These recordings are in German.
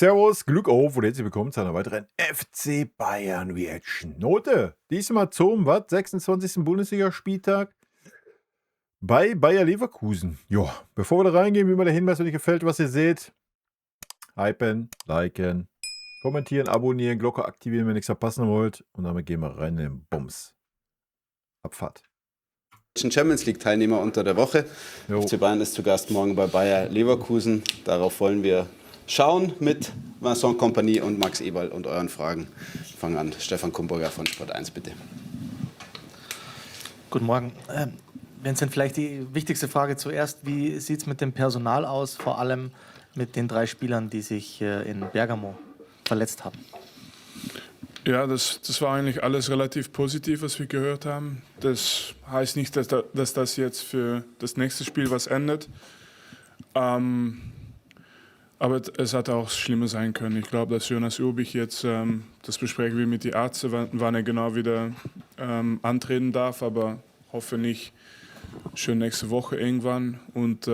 Servus, Glück auf und herzlich willkommen zu einer weiteren FC Bayern Reaction. Note, diesmal zum 26. Bundesligaspieltag bei Bayer Leverkusen. Ja, bevor wir da reingehen, wie immer der Hinweis, wenn euch gefällt, was ihr seht, hypen, liken, kommentieren, abonnieren, Glocke aktivieren, wenn ihr nichts verpassen wollt. Und damit gehen wir rein in den Bums. Abfahrt. Champions League Teilnehmer unter der Woche. Jo. FC Bayern ist zu Gast morgen bei Bayer Leverkusen. Darauf wollen wir schauen mit Vincent Kompany und Max Eberl und euren Fragen. Ich fange an. Stefan Kumburger von Sport 1, bitte. Guten Morgen. Vincent, vielleicht die wichtigste Frage zuerst. Wie sieht es mit dem Personal aus, vor allem mit den 3 Spielern, die sich in Bergamo verletzt haben? Ja, das war eigentlich alles relativ positiv, was wir gehört haben. Das heißt nicht, dass das jetzt für das nächste Spiel was ändert. Aber es hat auch schlimmer sein können. Ich glaube, dass Jonas Urbich jetzt, das besprechen wir mit den Ärzten, wann er genau wieder antreten darf, aber hoffe nicht schon nächste Woche irgendwann. Und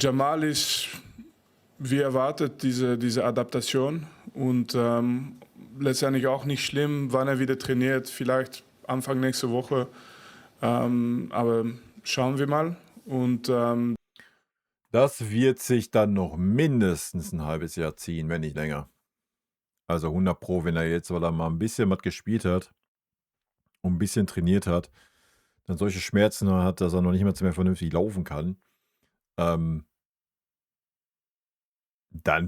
Jamal ist, wie erwartet, diese Adaptation und letztendlich auch nicht schlimm, wann er wieder trainiert, vielleicht Anfang nächste Woche. Aber schauen wir mal. Und Das wird sich dann noch mindestens ein halbes Jahr ziehen, wenn nicht länger. Also 100 Pro, wenn er jetzt, weil er mal ein bisschen was gespielt hat und ein bisschen trainiert hat, dann solche Schmerzen hat, dass er noch nicht mal mehr vernünftig laufen kann, dann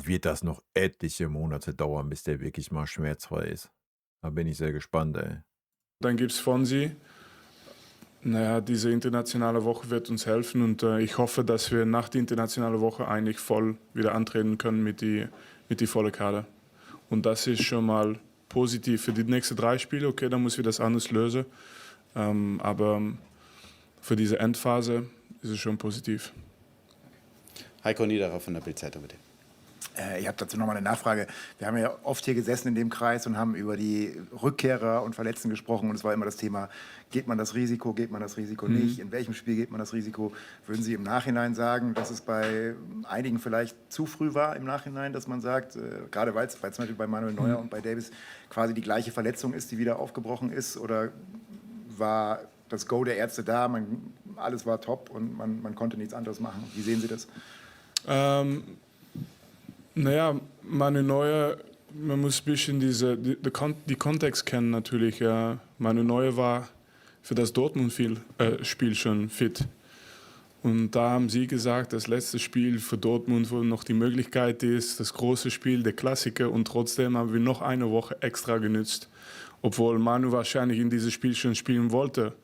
wird das noch etliche Monate dauern, bis der wirklich mal schmerzfrei ist. Da bin ich sehr gespannt, ey. dann gibt es Fonsi. Naja, diese internationale Woche wird uns helfen und ich hoffe, dass wir nach der internationalen Woche eigentlich voll wieder antreten können mit die volle Kader. Und das ist schon mal positiv für die nächsten 3 Spiele. Okay, dann müssen wir das anders lösen. Aber für diese Endphase ist es schon positiv. Heiko Niederer von der Bild-Zeitung, bitte. Ich habe dazu nochmal eine Nachfrage. Wir haben ja oft hier gesessen in dem Kreis und haben über die Rückkehrer und Verletzten gesprochen. Und es war immer das Thema, geht man das Risiko nicht? In welchem Spiel geht man das Risiko? Würden Sie im Nachhinein sagen, dass es bei einigen vielleicht zu früh war im Nachhinein, dass man sagt, gerade weil zum Beispiel bei Manuel Neuer und bei Davis quasi die gleiche Verletzung ist, die wieder aufgebrochen ist? Oder war das Go der Ärzte da, alles war top und man konnte nichts anderes machen? Wie sehen Sie das? Naja, Manu Neuer, man muss ein bisschen die Kontext kennen natürlich. Manu Neuer war für das Dortmund-Spiel schon fit. Und da haben sie gesagt, das letzte Spiel für Dortmund, wo noch die Möglichkeit ist, das große Spiel, der Klassiker. Und trotzdem haben wir noch eine Woche extra genützt, obwohl Manu wahrscheinlich in dieses Spiel schon spielen wollte.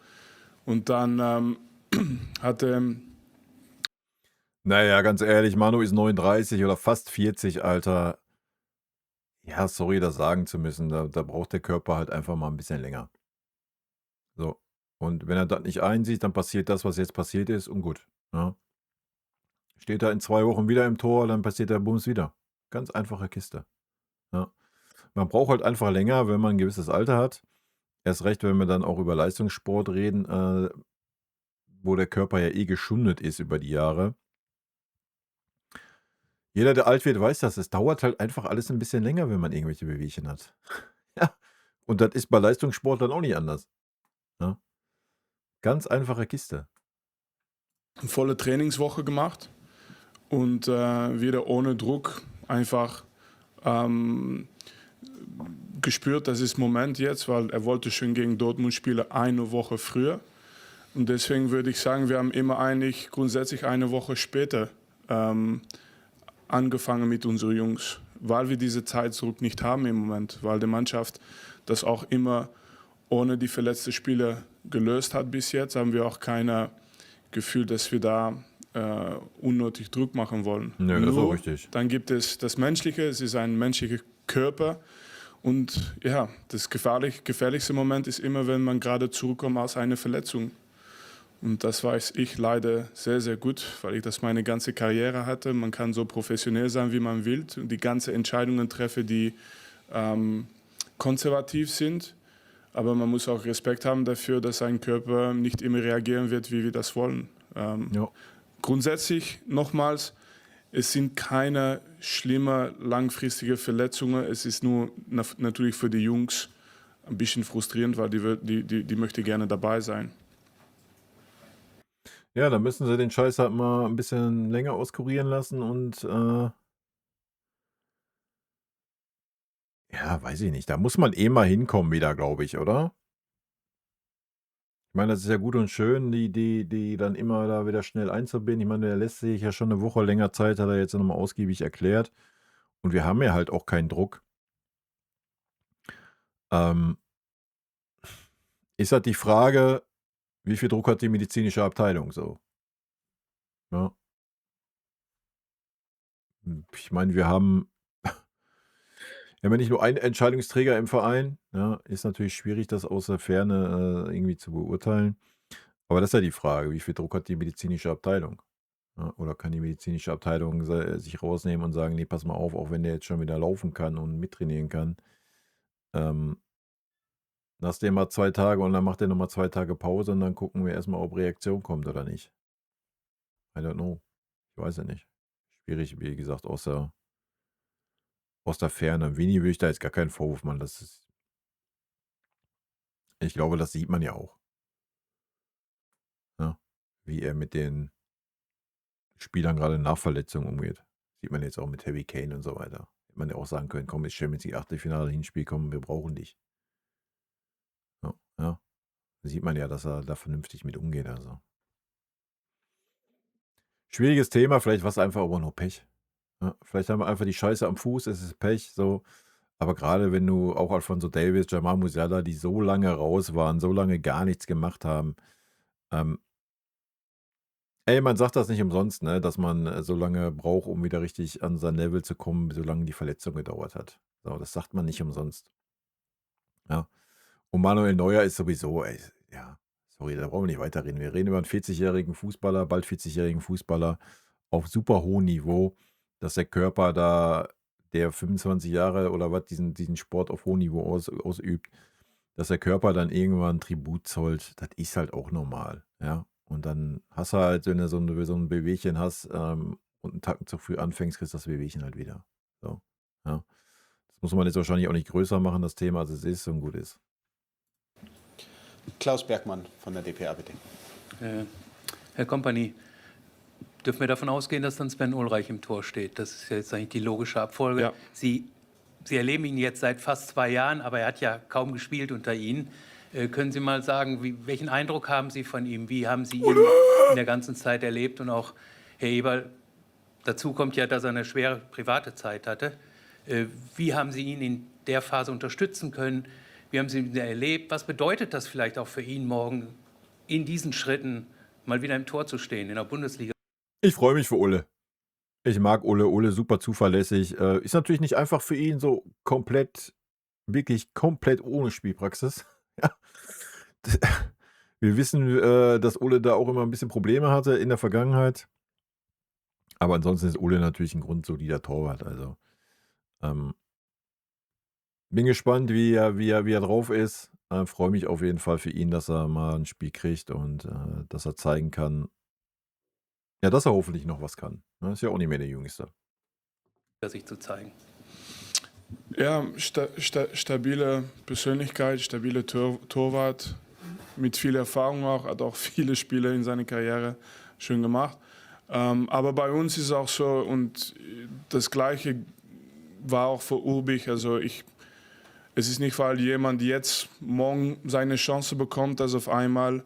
Und dann hatte... Naja, ganz ehrlich, Manu ist 39 oder fast 40, Alter. Ja, sorry, das sagen zu müssen. Da braucht der Körper halt einfach mal ein bisschen länger. So. Und wenn er das nicht einsieht, dann passiert das, was jetzt passiert ist, und gut. Ja. Steht er in 2 Wochen wieder im Tor, dann passiert der Bums wieder. Ganz einfache Kiste. Ja. Man braucht halt einfach länger, wenn man ein gewisses Alter hat. Erst recht, wenn wir dann auch über Leistungssport reden, wo der Körper ja eh geschundet ist über die Jahre. Jeder, der alt wird, weiß das. Es dauert halt einfach alles ein bisschen länger, wenn man irgendwelche Wehwehchen hat. Ja. Und das ist bei Leistungssport dann auch nicht anders. Ja. Ganz einfache Kiste. eine volle Trainingswoche gemacht und wieder ohne Druck einfach gespürt, das ist Moment jetzt, weil er wollte schon gegen Dortmund spielen eine Woche früher. Und deswegen würde ich sagen, wir haben immer eigentlich grundsätzlich eine Woche später angefangen mit unseren Jungs, weil wir diese Zeitdruck nicht haben im Moment, weil die Mannschaft das auch immer ohne die verletzten Spieler gelöst hat bis jetzt, haben wir auch kein Gefühl, dass wir da unnötig Druck machen wollen. Nö, das ist auch richtig. Dann gibt es das Menschliche, es ist ein menschlicher Körper und ja, das gefährlichste Moment ist immer, wenn man gerade zurückkommt aus einer Verletzung. Und das weiß ich leider sehr, sehr gut, weil ich das meine ganze Karriere hatte. Man kann so professionell sein, wie man will und die ganzen Entscheidungen treffen, die konservativ sind. Aber man muss auch Respekt haben dafür, dass sein Körper nicht immer reagieren wird, wie wir das wollen. Ja. Grundsätzlich nochmals, Es sind keine schlimmen langfristige Verletzungen. Es ist nur natürlich für die Jungs ein bisschen frustrierend, weil die möchte gerne dabei sein. Ja, dann müssen sie den Scheiß halt mal ein bisschen länger auskurieren lassen und ja, weiß ich nicht. Da muss man eh mal hinkommen wieder, glaube ich, oder? Ich meine, das ist ja gut und schön, die dann immer da wieder schnell einzubinden. Ich meine, der lässt sich ja schon eine Woche länger Zeit, hat er jetzt nochmal ausgiebig erklärt. Und wir haben ja halt auch keinen Druck. Ähm, ist halt die Frage, wie viel Druck hat die medizinische Abteilung so? Ja. Ich meine, wir haben nicht nur einen Entscheidungsträger im Verein. Ja, ist natürlich schwierig, das aus der Ferne irgendwie zu beurteilen. Aber das ist ja die Frage, wie viel Druck hat die medizinische Abteilung? Ja, oder kann die medizinische Abteilung sich rausnehmen und sagen, nee, pass mal auf, auch wenn der jetzt schon wieder laufen kann und mittrainieren kann, ähm, lass den mal 2 Tage und dann macht er nochmal 2 Tage Pause und dann gucken wir erstmal, ob Reaktion kommt oder nicht. I don't know. Ich weiß ja nicht. Schwierig, wie gesagt, aus der Ferne. Vini will ich da jetzt gar keinen Vorwurf machen. Ich glaube, das sieht man ja auch. Ja, wie er mit den Spielern gerade nach Verletzungen umgeht. Sieht man jetzt auch mit Harry Kane und so weiter. Hätte man ja auch sagen können, komm, jetzt Champions League Achtelfinale Hinspiel, komm, wir brauchen dich. Ja, ja. Sieht man ja, dass er da vernünftig mit umgeht. Also. Schwieriges Thema, vielleicht war es einfach aber nur Pech. Ja, vielleicht haben wir einfach die Scheiße am Fuß, es ist Pech, so. Aber gerade wenn du auch Alphonso Davies, Jamal Musiala, die so lange raus waren, so lange gar nichts gemacht haben, man sagt das nicht umsonst, ne, dass man so lange braucht, um wieder richtig an sein Level zu kommen, solange die Verletzung gedauert hat. So, das sagt man nicht umsonst. Ja. Und Manuel Neuer ist sowieso, ja, sorry, da brauchen wir nicht weiterreden. Wir reden über einen 40-jährigen Fußballer, bald 40-jährigen Fußballer auf super hohem Niveau, dass der Körper da, der 25 Jahre oder was, diesen Sport auf hohem Niveau ausübt, dass der Körper dann irgendwann Tribut zollt, das ist halt auch normal, ja. Und dann hast du halt, wenn du so ein Wehwehchen hast und einen Tacken zu früh anfängst, kriegst du das Wehwehchen halt wieder. So, ja. Das muss man jetzt wahrscheinlich auch nicht größer machen, das Thema, als es ist und gut ist. Klaus Bergmann von der dpa, bitte. Herr Kompany, dürfen wir davon ausgehen, dass dann Sven Ulreich im Tor steht? Das ist ja jetzt eigentlich die logische Abfolge. Ja. Sie erleben ihn jetzt seit fast 2 Jahren, aber er hat ja kaum gespielt unter Ihnen. Können Sie mal sagen, welchen Eindruck haben Sie von ihm? Wie haben Sie ihn in der ganzen Zeit erlebt? Und auch, Herr Eberl, dazu kommt ja, dass er eine schwere private Zeit hatte. Wie haben Sie ihn in der Phase unterstützen können? Wie haben Sie ihn erlebt? Was bedeutet das vielleicht auch für ihn morgen, in diesen Schritten mal wieder im Tor zu stehen in der Bundesliga? Ich freue mich für Ulle. Ich mag Ulle. Ulle super zuverlässig. Ist natürlich nicht einfach für ihn so wirklich komplett ohne Spielpraxis. Ja. Wir wissen, dass Ulle da auch immer ein bisschen Probleme hatte in der Vergangenheit. Aber ansonsten ist Ulle natürlich ein grundsolider Torwart. Also bin gespannt, wie er drauf ist. Freue mich auf jeden Fall für ihn, dass er mal ein Spiel kriegt und dass er zeigen kann, ja, dass er hoffentlich noch was kann. Ist ja auch nicht mehr der Jüngste. Sich zu zeigen. Ja, stabile Persönlichkeit, stabile Torwart, mit viel Erfahrung auch, hat auch viele Spiele in seiner Karriere schon gemacht. Aber bei uns ist es auch so, und das Gleiche war auch für Urbich, also es ist nicht, weil jemand jetzt morgen seine Chance bekommt, dass auf einmal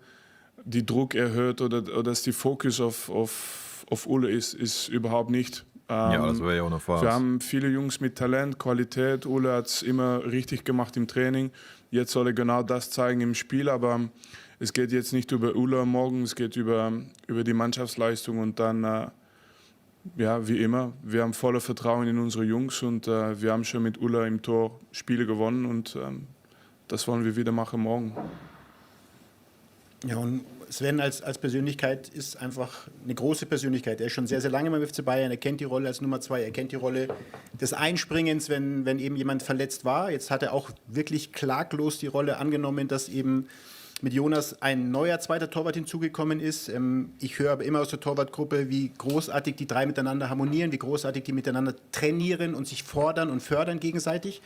die Druck erhöht oder dass die Fokus auf Ulle ist überhaupt nicht. Ja, das wäre ja auch eine Phase. Wir haben viele Jungs mit Talent, Qualität. Ulle hat es immer richtig gemacht im Training. Jetzt soll er genau das zeigen im Spiel, aber es geht jetzt nicht über Ulle morgen, es geht über die Mannschaftsleistung und dann, ja, wie immer, wir haben voller Vertrauen in unsere Jungs und wir haben schon mit Ulle im Tor Spiele gewonnen und das wollen wir wieder machen morgen. Ja, und Sven als Persönlichkeit ist einfach eine große Persönlichkeit. Er ist schon sehr, sehr lange beim FC Bayern. Er kennt die Rolle als Nummer 2. Er kennt die Rolle des Einspringens, wenn eben jemand verletzt war. Jetzt hat er auch wirklich klaglos die Rolle angenommen, dass eben mit Jonas ein neuer zweiter Torwart hinzugekommen ist. Ich höre aber immer aus der Torwartgruppe, wie großartig die drei miteinander harmonieren, wie großartig die miteinander trainieren und sich fordern und fördern gegenseitig.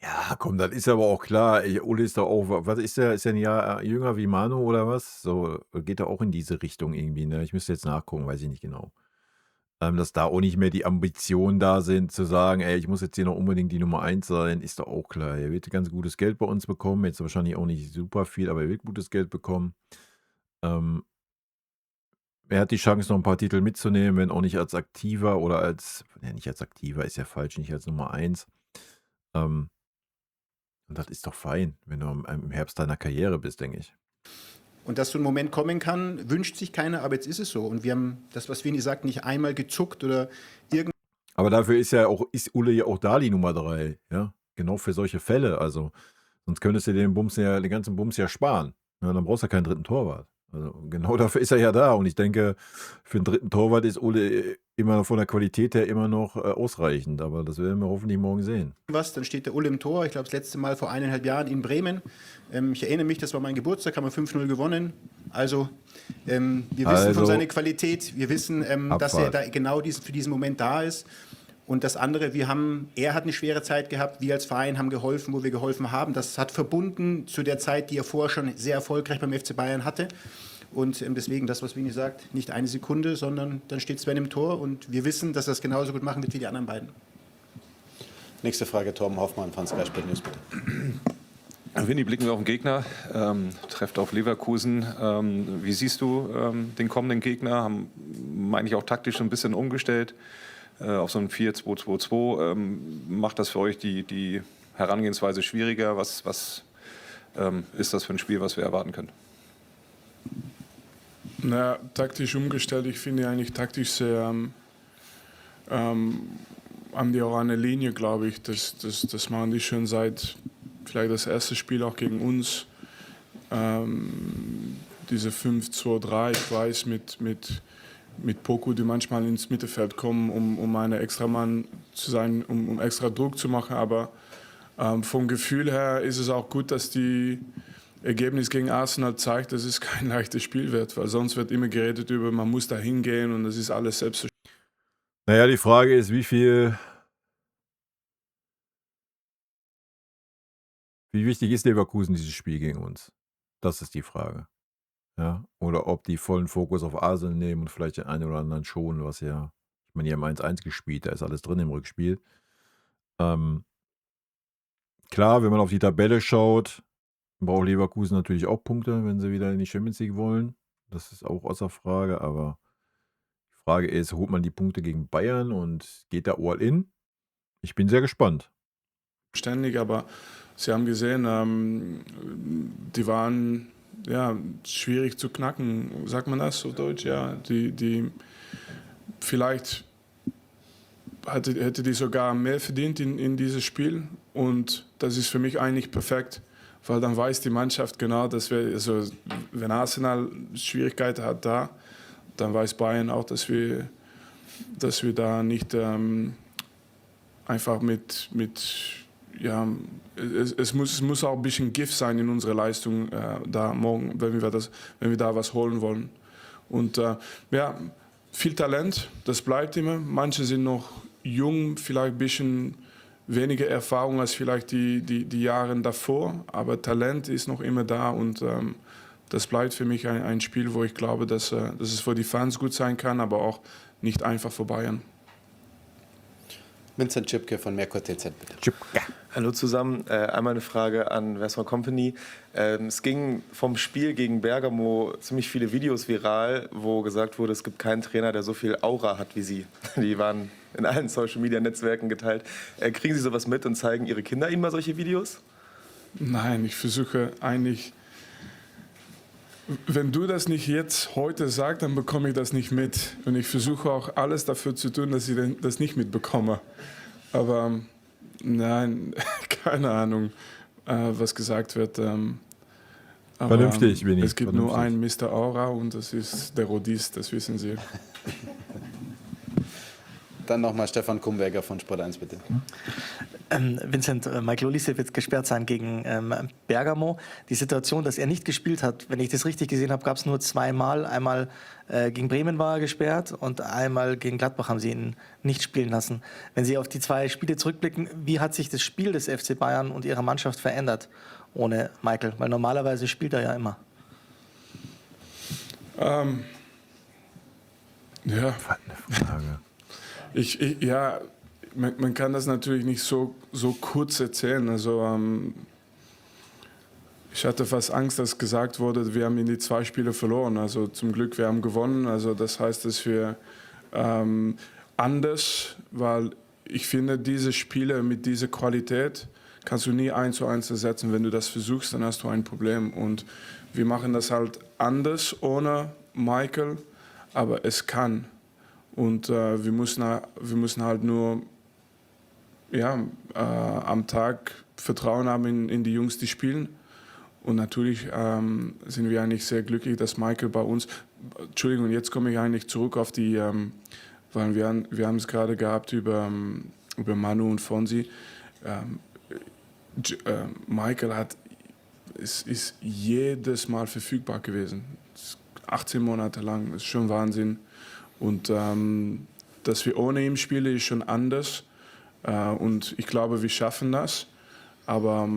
Ja, komm, das ist aber auch klar. Uli ist doch auch, was ist der? Ist der ein Jahr jünger wie Manu oder was? So, geht er auch in diese Richtung irgendwie, ne? Ich müsste jetzt nachgucken, weiß ich nicht genau. Dass da auch nicht mehr die Ambitionen da sind, zu sagen, ey, ich muss jetzt hier noch unbedingt die Nummer 1 sein, ist doch auch klar. Er wird ganz gutes Geld bei uns bekommen, jetzt wahrscheinlich auch nicht super viel, aber er wird gutes Geld bekommen. Ähm, Er hat die Chance, noch ein paar Titel mitzunehmen, wenn auch nicht als Aktiver oder als, ja, nicht als Aktiver, ist ja falsch, nicht als Nummer 1. Ähm, und das ist doch fein, wenn du im Herbst deiner Karriere bist, denke ich. Und dass so ein Moment kommen kann, wünscht sich keiner, aber jetzt ist es so. Und wir haben das, was Vini sagt, nicht einmal gezuckt oder Aber dafür ist Ulle ja auch da die Nummer 3, ja. Genau für solche Fälle. Also, sonst könntest du den ganzen Bums ja sparen. Ja, dann brauchst du ja keinen dritten Torwart. Also, genau dafür ist er ja da. Und ich denke, für einen dritten Torwart ist Ulle immer von der Qualität her immer noch ausreichend. Aber das werden wir hoffentlich morgen sehen. dann steht der Ulle im Tor. Ich glaube, das letzte Mal vor 1,5 Jahren in Bremen. Ich erinnere mich, das war mein Geburtstag, haben wir 5-0 gewonnen. Also, wir wissen von seiner Qualität, wir wissen, dass er da genau für diesen Moment da ist. Und das andere, er hat eine schwere Zeit gehabt, wir als Verein haben geholfen, wo wir geholfen haben. Das hat verbunden zu der Zeit, die er vorher schon sehr erfolgreich beim FC Bayern hatte. Und deswegen, das, was Vini sagt, nicht eine Sekunde, sondern dann steht Sven im Tor und wir wissen, dass er es genauso gut machen wird wie die anderen beiden. Nächste Frage, Torben Hoffmann von Sky Sport News, bitte. Vinny, blicken wir auf den Gegner, trefft auf Leverkusen. Wie siehst du den kommenden Gegner? Haben, meine ich, auch taktisch ein bisschen umgestellt auf so ein 4-2-2-2. Macht das für euch die Herangehensweise schwieriger? Was ist das für ein Spiel, was wir erwarten können? Na, taktisch umgestellt. Ich finde eigentlich taktisch sehr haben die auch eine Linie, glaube ich. Das machen die schon seit vielleicht das erste Spiel auch gegen uns. Diese 5-2-3, ich weiß, mit Poku, die manchmal ins Mittelfeld kommen, um eine extra Mann zu sein, um extra Druck zu machen. Aber vom Gefühl her ist es auch gut, dass die Ergebnis gegen Arsenal zeigt, dass es kein leichtes Spiel wird, weil sonst wird immer geredet über, man muss da hingehen und das ist alles selbstverständlich. Naja, die Frage ist, wie wichtig ist Leverkusen dieses Spiel gegen uns? Das ist die Frage. Ja, oder ob die vollen Fokus auf Arsenal nehmen und vielleicht den einen oder anderen schonen, was ja, ich meine, die haben 1-1 gespielt, da ist alles drin im Rückspiel. Klar, wenn man auf die Tabelle schaut, braucht Leverkusen natürlich auch Punkte, wenn sie wieder in die Champions League wollen. Das ist auch außer Frage, aber die Frage ist, holt man die Punkte gegen Bayern und geht da all in? Ich bin sehr gespannt. Aber Sie haben gesehen, die waren schwierig zu knacken, sagt man das so deutsch? Ja, die vielleicht hätte die sogar mehr verdient in dieses Spiel und das ist für mich eigentlich perfekt, weil dann weiß die Mannschaft genau, dass wenn Arsenal Schwierigkeiten hat da, dann weiß Bayern auch, dass wir da nicht einfach es muss auch ein bisschen Gift sein in unserer Leistung da morgen, wenn wir da was holen wollen. Und viel Talent, das bleibt immer. Manche sind noch jung, vielleicht ein bisschen weniger Erfahrung als vielleicht die Jahre davor, aber Talent ist noch immer da und das bleibt für mich ein Spiel, wo ich glaube, dass es für die Fans gut sein kann, aber auch nicht einfach für Bayern. Vincent Schipke von Merkur TZ, bitte. Chipka. Hallo zusammen, einmal eine Frage an Westphal Company. Es ging vom Spiel gegen Bergamo ziemlich viele Videos viral, wo gesagt wurde, es gibt keinen Trainer, der so viel Aura hat wie Sie. Die waren in allen Social-Media-Netzwerken geteilt. Kriegen Sie sowas mit und zeigen Ihre Kinder Ihnen mal solche Videos? Nein, ich versuche eigentlich, wenn du das nicht jetzt heute sagst, dann bekomme ich das nicht mit. Und ich versuche auch alles dafür zu tun, dass ich das nicht mitbekomme. Aber nein, keine Ahnung, was gesagt wird. Aber Vernünftig, Vinny. es gibt nur einen Mr. Aura und das ist der Rodist, das wissen Sie. dann nochmal Stefan Kumberger von Sport 1, bitte. Vincent, Michael Olise wird gesperrt sein gegen Bergamo. Die Situation, dass er nicht gespielt hat, wenn ich das richtig gesehen habe, gab es nur zweimal. Einmal gegen Bremen war er gesperrt und einmal gegen Gladbach haben sie ihn nicht spielen lassen. Wenn Sie auf die 2 Spiele zurückblicken, wie hat sich das Spiel des FC Bayern und Ihrer Mannschaft verändert ohne Michael? Weil normalerweise spielt er ja immer. Ja. Was eine Frage. Ja, man kann das natürlich nicht so kurz erzählen. Also ich hatte fast Angst, dass gesagt wurde, wir haben in die 2 Spiele verloren. Also zum Glück, wir haben gewonnen. Also das heißt, dass wir anders, weil ich finde, diese Spiele mit dieser Qualität kannst du nie 1:1 ersetzen. Wenn du das versuchst, dann hast du ein Problem. Und wir machen das halt anders ohne Michael, aber es kann. Und wir müssen halt nur am Tag Vertrauen haben in die Jungs, die spielen. Und natürlich sind wir eigentlich sehr glücklich, dass Michael bei uns, Entschuldigung, jetzt komme ich eigentlich zurück auf die, weil wir haben es gerade gehabt über Manu und Fonsi. Michael ist jedes Mal verfügbar gewesen. 18 Monate lang, das ist schon Wahnsinn. Und dass wir ohne ihn spielen, ist schon anders. Und ich glaube, wir schaffen das. Aber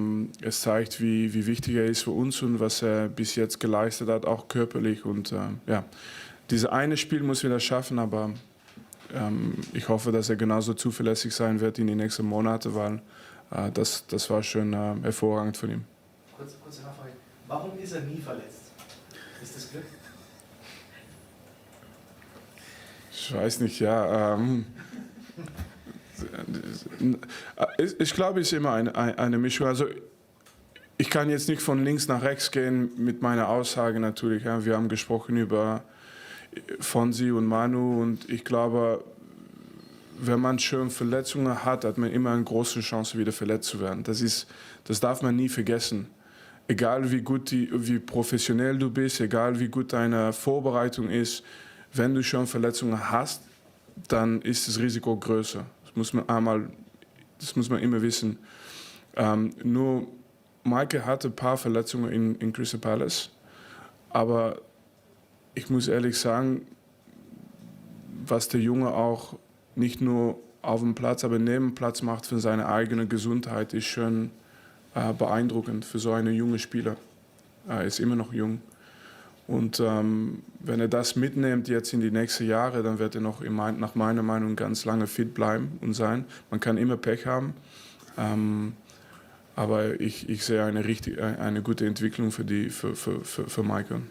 es zeigt, wie wichtig er ist für uns und was er bis jetzt geleistet hat, auch körperlich. Und dieses eine Spiel muss wir das schaffen, aber ich hoffe, dass er genauso zuverlässig sein wird in den nächsten Monaten, weil das war schon hervorragend von ihm. Kurze Nachfrage. Warum ist er nie verletzt? Ist das Glück? Ich weiß nicht, ja. Ich glaube, es ist immer eine Mischung. Also ich kann jetzt nicht von links nach rechts gehen mit meiner Aussage natürlich. Ja. Wir haben gesprochen über Fonsi und Manu und ich glaube, wenn man schon Verletzungen hat, hat man immer eine große Chance, wieder verletzt zu werden. Das darf man nie vergessen. Egal wie professionell du bist, egal wie gut deine Vorbereitung ist, wenn du schon Verletzungen hast, dann ist das Risiko größer. Das muss man immer wissen. Nur Michael hatte ein paar Verletzungen in Crystal Palace, aber ich muss ehrlich sagen, was der Junge auch nicht nur auf dem Platz, aber neben dem Platz macht für seine eigene Gesundheit, ist schon beeindruckend für so einen jungen Spieler. Er ist immer noch jung. Und wenn er das mitnimmt jetzt in die nächsten Jahre, dann wird er noch nach meiner Meinung ganz lange fit bleiben und sein. Man kann immer Pech haben, aber ich sehe eine gute Entwicklung für Michael.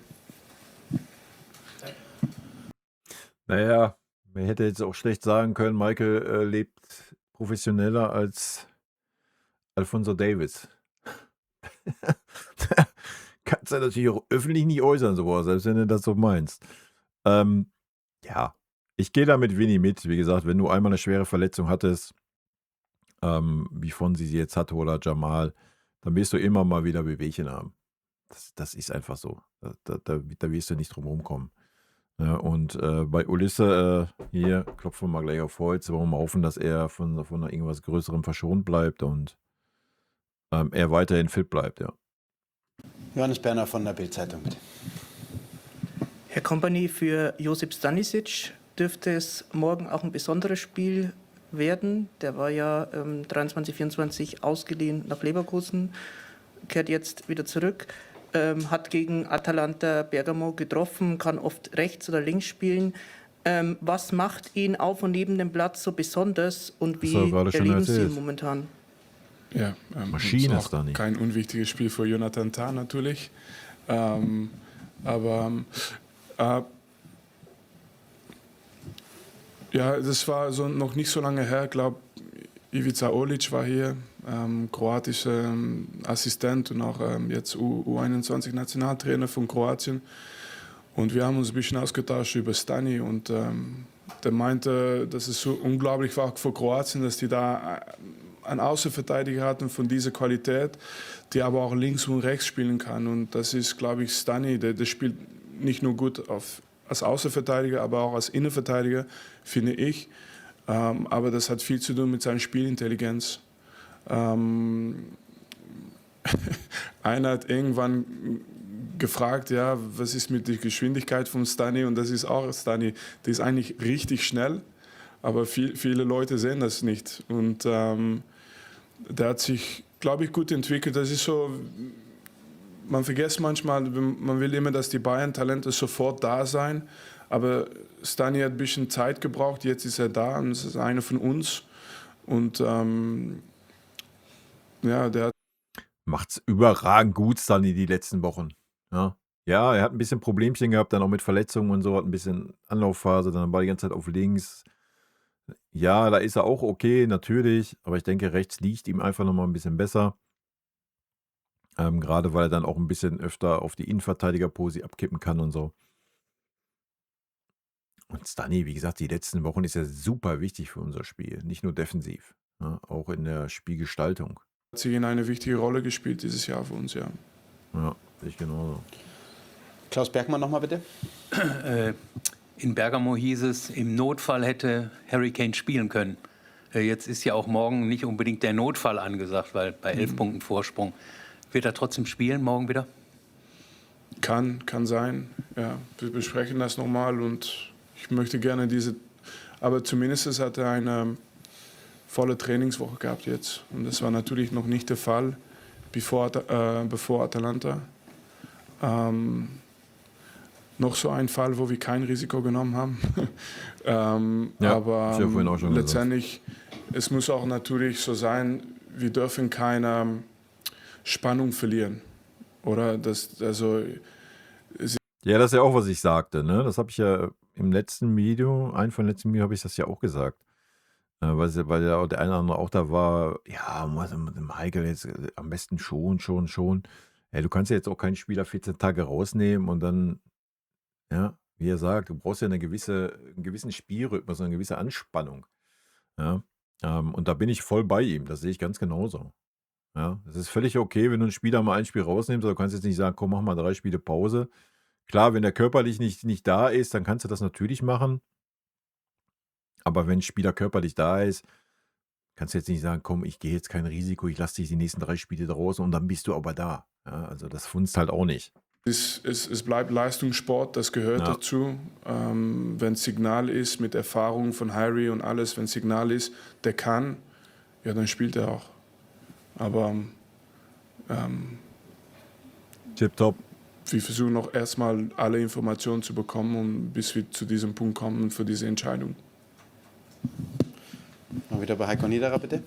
Naja, man hätte jetzt auch schlecht sagen können, Michael lebt professioneller als Alphonso Davies. Kannst du natürlich auch öffentlich nicht äußern, sowas, selbst wenn du das so meinst. Ja, ich gehe da mit Vinny mit. Wie gesagt, wenn du einmal eine schwere Verletzung hattest, wie Fonsi sie jetzt hatte oder Jamal, dann wirst du immer mal wieder Bewegchen haben. Das ist einfach so. Da wirst du nicht drum rumkommen. Ja, und bei Olise, hier klopfen wir mal gleich auf Holz, wollen wir mal hoffen, dass er von irgendwas Größerem verschont bleibt und er weiterhin fit bleibt, ja. Johannes Berner von der Bild-Zeitung, bitte. Herr Kompany, für Josip Stanisic dürfte es morgen auch ein besonderes Spiel werden. Der war ja 23, 24 ausgeliehen nach Leverkusen, kehrt jetzt wieder zurück, hat gegen Atalanta Bergamo getroffen, kann oft rechts oder links spielen. Was macht ihn auf und neben dem Platz so besonders und wie erleben Sie ihn momentan? Ja, Maschine ist auch kein unwichtiges Spiel für Jonathan Tah natürlich. Aber das war noch nicht so lange her. Ich glaube, Ivica Olic war hier, kroatischer Assistent und auch jetzt U21-Nationaltrainer von Kroatien. Und wir haben uns ein bisschen ausgetauscht über Stani und der meinte, dass es so unglaublich war für Kroatien, dass die da einen Außenverteidiger hatten von dieser Qualität, der aber auch links und rechts spielen kann. Und das ist, glaube ich, Stani, der spielt nicht nur gut als Außenverteidiger, aber auch als Innenverteidiger, finde ich. Aber das hat viel zu tun mit seiner Spielintelligenz. Einer hat irgendwann gefragt, ja, was ist mit der Geschwindigkeit von Stani? Und das ist auch Stani. Der ist eigentlich richtig schnell, aber viele Leute sehen das nicht. Und der hat sich, glaube ich, gut entwickelt. Das ist so, man vergisst manchmal, man will immer, dass die Bayern-Talente sofort da sein. Aber Stani hat ein bisschen Zeit gebraucht, jetzt ist er da und es ist einer von uns. Und ja, der hat Macht's überragend gut, Stani, die letzten Wochen. Ja. Ja, er hat ein bisschen Problemchen gehabt, dann auch mit Verletzungen und so, hat ein bisschen Anlaufphase, dann war die ganze Zeit auf links. Ja, da ist er auch okay, natürlich, aber ich denke, rechts liegt ihm einfach nochmal ein bisschen besser. Gerade weil er dann auch ein bisschen öfter auf die Innenverteidigerposi abkippen kann und so. Und Stani, wie gesagt, die letzten Wochen ist ja super wichtig für unser Spiel. Nicht nur defensiv, ja, auch in der Spielgestaltung. hat sich in eine wichtige Rolle gespielt dieses Jahr für uns, ja. Ja, sehe ich genauso. Klaus Bergmann nochmal bitte. In Bergamo hieß es, im Notfall hätte Harry Kane spielen können. Jetzt ist ja auch morgen nicht unbedingt der Notfall angesagt, weil bei 11 Punkten Vorsprung. Wird er trotzdem spielen morgen wieder? Kann sein, ja. Wir besprechen das nochmal und ich möchte gerne aber zumindest hat er eine volle Trainingswoche gehabt jetzt. Und das war natürlich noch nicht der Fall bevor Atalanta. Noch so ein Fall, wo wir kein Risiko genommen haben. Ja, aber ich hab vorhin auch schon letztendlich, es muss auch natürlich so sein, wir dürfen keine Spannung verlieren. Oder? Ja, das ist ja auch, was ich sagte. Ne? Das habe ich ja im letzten Video, von den letzten Video habe ich das ja auch gesagt. Weil ja der eine oder andere auch da war, ja, Michael jetzt am besten schon. Ja, du kannst ja jetzt auch keinen Spieler 14 Tage rausnehmen und dann, ja, wie er sagt, du brauchst ja einen gewissen Spielrhythmus, eine gewisse Anspannung. Ja? Und da bin ich voll bei ihm, das sehe ich ganz genauso. Ja, es ist völlig okay, wenn du einen Spieler mal ein Spiel rausnimmst, aber du kannst jetzt nicht sagen, komm, mach mal 3 Spiele Pause. Klar, wenn der körperlich nicht da ist, dann kannst du das natürlich machen. Aber wenn ein Spieler körperlich da ist, kannst du jetzt nicht sagen, komm, ich gehe jetzt kein Risiko, ich lasse dich die nächsten 3 Spiele draußen und dann bist du aber da. Ja, also das funzt halt auch nicht. Es bleibt Leistungssport, das gehört dazu. Wenn Signal ist mit Erfahrung von Harry und alles, wenn Signal ist, der kann, ja, dann spielt er auch. Aber Tipptopp. wir versuchen noch erstmal alle Informationen zu bekommen, bis wir zu diesem Punkt kommen für diese Entscheidung. Mal wieder bei Heiko Niederer, bitte.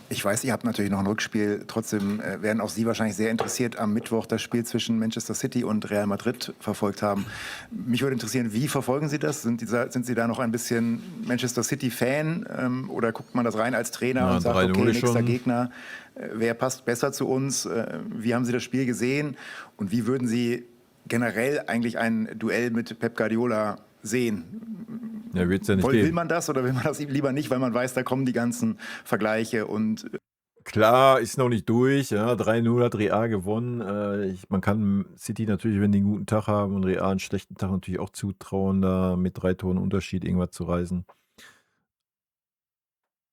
Ich weiß, ihr habt natürlich noch ein Rückspiel. Trotzdem werden auch Sie wahrscheinlich sehr interessiert am Mittwoch das Spiel zwischen Manchester City und Real Madrid verfolgt haben. Mich würde interessieren, wie verfolgen Sie das? Sind Sie da noch ein bisschen Manchester City-Fan oder guckt man das rein als Trainer und sagt, okay, nächster Gegner, wer passt besser zu uns? Wie haben Sie das Spiel gesehen? Und wie würden Sie generell eigentlich ein Duell mit Pep Guardiola sehen? Ja, wird's ja nicht Will geben. man das oder will man das lieber nicht, weil man weiß, da kommen die ganzen Vergleiche und Klar, ist noch nicht durch. Ja, 3-0 hat Real gewonnen. Man kann City natürlich, wenn die einen guten Tag haben und Real einen schlechten Tag natürlich auch zutrauen, da mit 3 Toren Unterschied irgendwas zu reißen.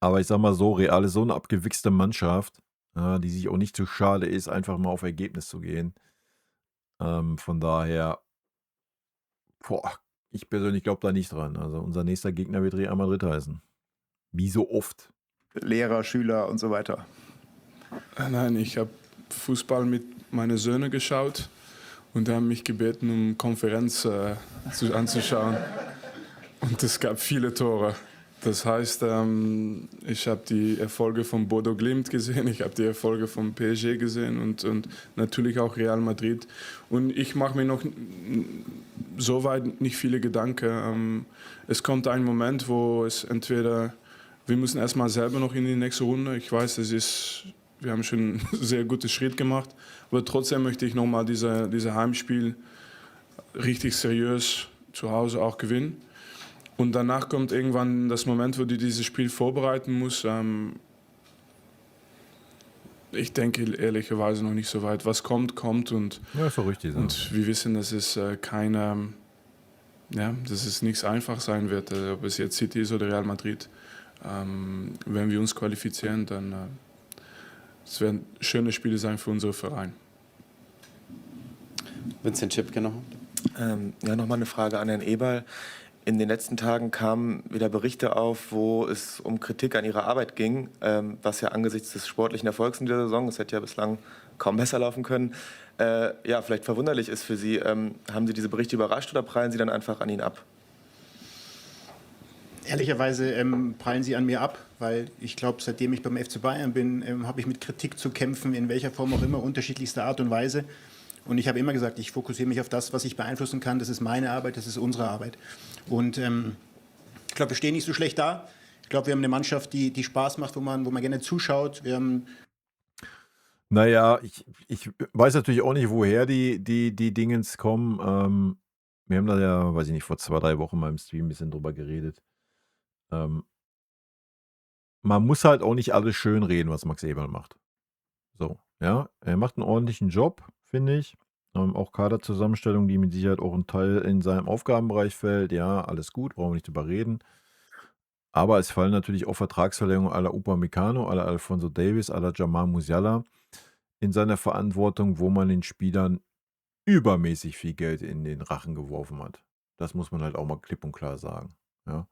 Aber ich sag mal so, Real ist so eine abgewichste Mannschaft, die sich auch nicht zu schade ist, einfach mal auf Ergebnis zu gehen. Von daher, ich persönlich glaube da nicht dran. Also unser nächster Gegner wird Real Madrid heißen. Wie so oft. Lehrer, Schüler und so weiter. Nein, ich habe Fußball mit meinen Söhnen geschaut und die haben mich gebeten, um Konferenz anzuschauen. Und es gab viele Tore. Das heißt, ich habe die Erfolge von Bodo Glimt gesehen, ich habe die Erfolge von PSG gesehen und natürlich auch Real Madrid. Und ich mache mir noch soweit nicht viele Gedanken. Es kommt ein Moment, wo es entweder, wir müssen erstmal selber noch in die nächste Runde. Ich weiß, wir haben schon einen sehr guten Schritt gemacht, aber trotzdem möchte ich nochmal diese Heimspiel richtig seriös zu Hause auch gewinnen. Und danach kommt irgendwann das Moment, wo du dieses Spiel vorbereiten musst. Ich denke ehrlicherweise noch nicht so weit. Was kommt und, Ja, ist doch richtig so. und wir wissen, dass es keine ja, dass es nichts einfach sein wird, ob es jetzt City ist oder Real Madrid. Wenn wir uns qualifizieren, dann es werden schöne Spiele sein für unseren Verein. Vincent Schipke noch. Ja, nochmal eine Frage an Herrn Eberl. In den letzten Tagen kamen wieder Berichte auf, wo es um Kritik an Ihrer Arbeit ging, was ja angesichts des sportlichen Erfolgs in der Saison, es hätte ja bislang kaum besser laufen können, ja, vielleicht verwunderlich ist für Sie. Haben Sie diese Berichte überrascht oder prallen Sie dann einfach an ihn ab? Ehrlicherweise prallen sie an mir ab, weil ich glaube, seitdem ich beim FC Bayern bin, habe ich mit Kritik zu kämpfen, in welcher Form auch immer, unterschiedlichster Art und Weise. Und ich habe immer gesagt, ich fokussiere mich auf das, was ich beeinflussen kann. Das ist meine Arbeit, das ist unsere Arbeit. Und ich glaube, wir stehen nicht so schlecht da. Ich glaube, wir haben eine Mannschaft, die Spaß macht, wo man gerne zuschaut. Wir haben Naja, ich weiß natürlich auch nicht, woher die Dingens kommen. Wir haben da ja, weiß ich nicht, vor 2, 3 Wochen mal im Stream ein bisschen drüber geredet. Man muss halt auch nicht alles schön reden, was Max Eberl macht. So, ja, er macht einen ordentlichen Job, finde ich. Auch Kaderzusammenstellung, die mit Sicherheit auch ein Teil in seinem Aufgabenbereich fällt. Ja, alles gut, brauchen wir nicht drüber reden. Aber es fallen natürlich auch Vertragsverlängerungen à la Upamecano, à la Alphonso Davies, à la Jamal Musiala in seiner Verantwortung, wo man den Spielern übermäßig viel Geld in den Rachen geworfen hat. Das muss man halt auch mal klipp und klar sagen. Ja.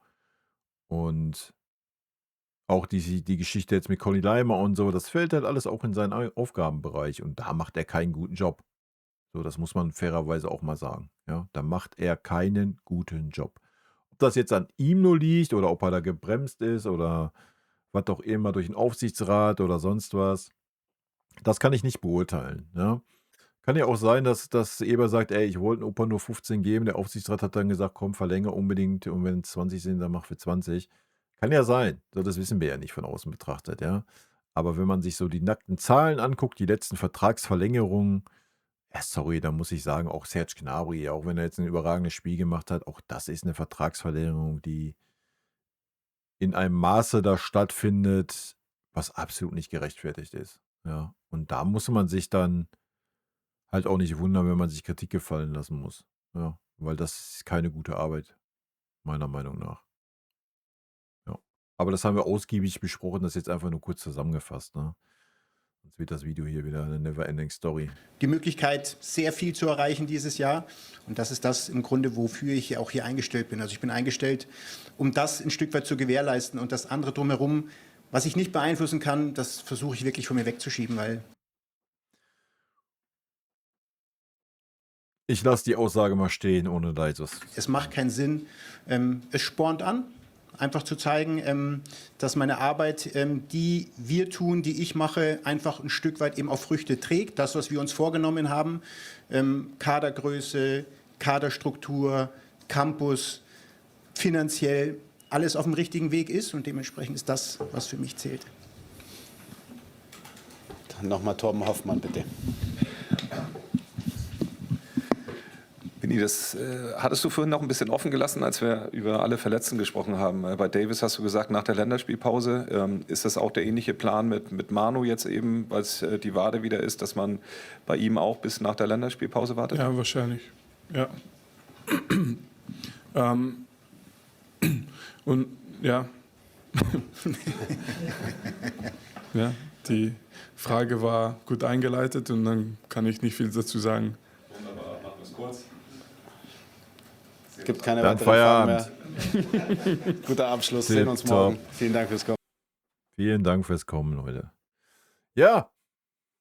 Und auch die Geschichte jetzt mit Conny Leimer und so, das fällt halt alles auch in seinen Aufgabenbereich und da macht er keinen guten Job. So, das muss man fairerweise auch mal sagen. Ja, da macht er keinen guten Job. Ob das jetzt an ihm nur liegt oder ob er da gebremst ist oder was auch immer durch den Aufsichtsrat oder sonst was, das kann ich nicht beurteilen. Ja. Kann ja auch sein, dass Eber sagt, ey, ich wollte Opa nur 15 geben. Der Aufsichtsrat hat dann gesagt, komm, verlängere unbedingt und wenn es 20 sind, dann mach für 20. Kann ja sein. So, das wissen wir ja nicht von außen betrachtet, ja. Aber wenn man sich so die nackten Zahlen anguckt, die letzten Vertragsverlängerungen, ja, sorry, da muss ich sagen, auch Serge Gnabry, auch wenn er jetzt ein überragendes Spiel gemacht hat, auch das ist eine Vertragsverlängerung, die in einem Maße da stattfindet, was absolut nicht gerechtfertigt ist. Ja. Und da muss man sich dann halt auch nicht wundern, wenn man sich Kritik gefallen lassen muss. Ja, weil das ist keine gute Arbeit, meiner Meinung nach. Ja. Aber das haben wir ausgiebig besprochen, das ist jetzt einfach nur kurz zusammengefasst. Ne? Sonst wird das Video hier wieder eine never-ending Story. die Möglichkeit, sehr viel zu erreichen dieses Jahr. Und das ist das im Grunde, wofür ich auch hier eingestellt bin. Also ich bin eingestellt, um das ein Stück weit zu gewährleisten und das andere drumherum, was ich nicht beeinflussen kann, das versuche ich wirklich von mir wegzuschieben, weil Ich lasse die Aussage mal stehen, ohne da jetzt was. es macht keinen Sinn. Es spornt an, einfach zu zeigen, dass meine Arbeit, die wir tun, die ich mache, einfach ein Stück weit eben auch Früchte trägt. Das, was wir uns vorgenommen haben, Kadergröße, Kaderstruktur, Campus, finanziell, alles auf dem richtigen Weg ist und dementsprechend ist das, was für mich zählt. Dann nochmal Torben Hoffmann, bitte. Benni, das hattest du vorhin noch ein bisschen offen gelassen, als wir über alle Verletzten gesprochen haben. Bei Davis hast du gesagt, nach der Länderspielpause. Ist das auch der ähnliche Plan mit Manu jetzt eben, weil es die Wade wieder ist, dass man bei ihm auch bis nach der Länderspielpause wartet? Ja, wahrscheinlich. Ja. Und ja. Ja, die Frage war gut eingeleitet und dann kann ich nicht viel dazu sagen. Wunderbar, machen wir es kurz. Es gibt keine Dann weiteren Fragen Feierabend. mehr. Guter Abschluss, sehen uns morgen. Vielen Dank fürs Kommen. Vielen Dank fürs Kommen, Leute. Ja,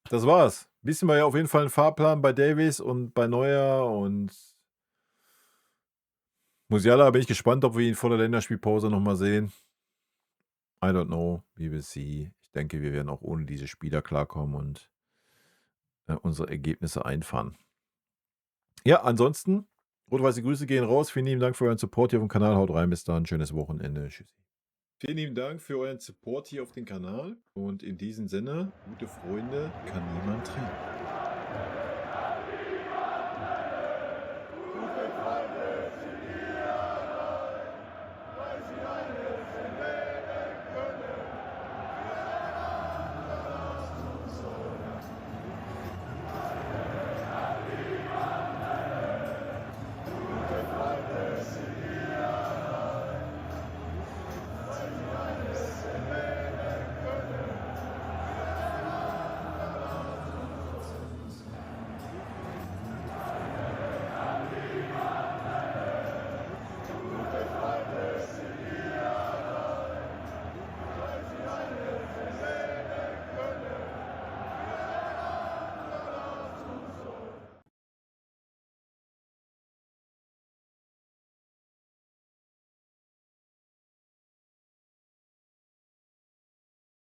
das war's. Wissen wir ja auf jeden Fall einen Fahrplan bei Davies und bei Neuer und Musiala. Bin ich gespannt, ob wir ihn vor der Länderspielpause nochmal sehen. I don't know, we will see. Ich denke, wir werden auch ohne diese Spieler klarkommen und unsere Ergebnisse einfahren. Ja, ansonsten, rot-weiße Grüße gehen raus. Vielen lieben Dank für euren Support hier auf dem Kanal. Haut rein, bis dann. Schönes Wochenende. Tschüssi. Vielen lieben Dank für euren Support hier auf dem Kanal. Und in diesem Sinne, gute Freunde kann niemand trennen.